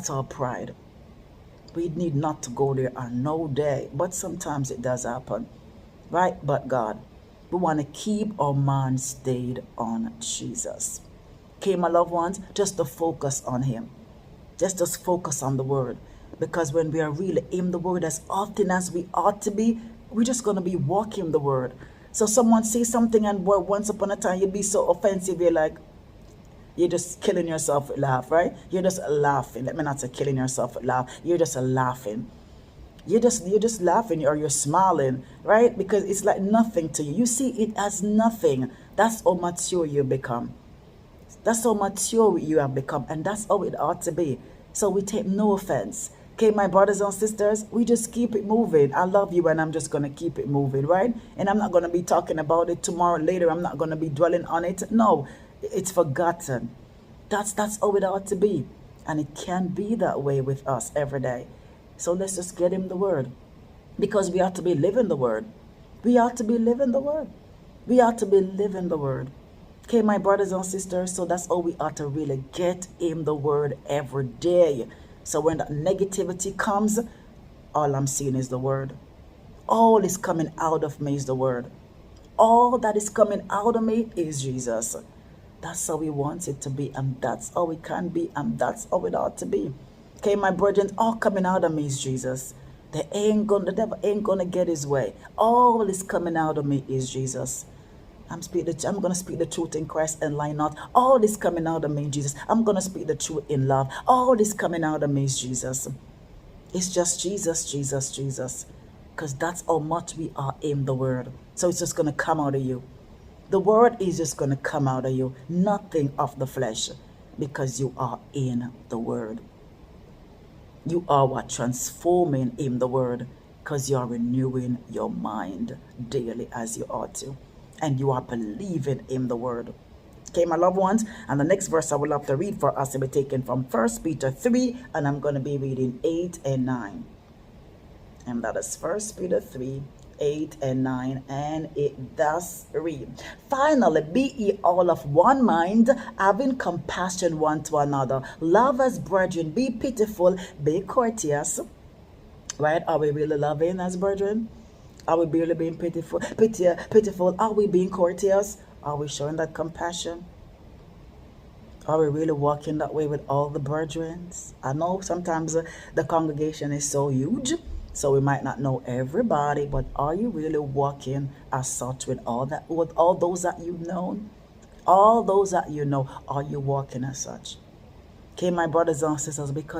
That's our pride. We need not to go there on no day, but sometimes it does happen, right? But God, we want to keep our mind stayed on Jesus. Okay, my loved ones, just to focus on Him. Just focus on the Word. Because when we are really in the Word as often as we ought to be, we're just going to be walking the Word. So someone say something and once upon a time you'd be so offensive, you're like, you're just killing yourself with laugh, right? You're just laughing. Let me not say killing yourself with laugh. You're just laughing. You're just laughing or you're smiling, right? Because it's like nothing to you. You see it as nothing. That's how mature you become. That's how mature you have become, and that's how it ought to be. So we take no offense. Okay, my brothers and sisters, we just keep it moving. I love you, and I'm just going to keep it moving, right? And I'm not going to be talking about it tomorrow, later. I'm not going to be dwelling on it. No, it's forgotten. That's how it ought to be. And it can be that way with us every day. So let's just get Him the Word. Because we ought to be living the Word. We ought to be living the Word. We ought to be living the Word. Okay, my brothers and sisters, so that's how we ought to really get in the Word every day. So when that negativity comes, all I'm seeing is the Word. All is coming out of me is the Word. All that is coming out of me is Jesus. That's how we want it to be, and that's how it can be, and that's how it ought to be. Okay, my brethren, all coming out of me is Jesus. The devil ain't gonna get his way. All is coming out of me is Jesus. I'm going to speak the truth in Christ and lie not. All is coming out of me, Jesus. I'm going to speak the truth in love. All is coming out of me, Jesus. It's just Jesus, Jesus, Jesus. Because that's how much we are in the Word. So it's just going to come out of you. The Word is just going to come out of you. Nothing of the flesh. Because you are in the Word. You are what? Transforming in the Word. Because you are renewing your mind daily as you ought to. And you are believing in the Word. Okay, my loved ones. And the next verse I would love to read for us will be taken from 1 Peter 3. And I'm going to be reading 8 and 9. And that is 1 Peter 3, 8 and 9. And it does read, finally, be ye all of one mind, having compassion one to another. Love as brethren, be pitiful, be courteous. Right? Are we really loving as brethren? Are we really being pitiful? Are we being courteous? Are we showing that compassion? Are we really walking that way with all the brethren? I know sometimes the congregation is so huge, so we might not know everybody, but are you really walking as such with all those that you've known? All those that you know, are you walking as such? Okay, my brothers and sisters, because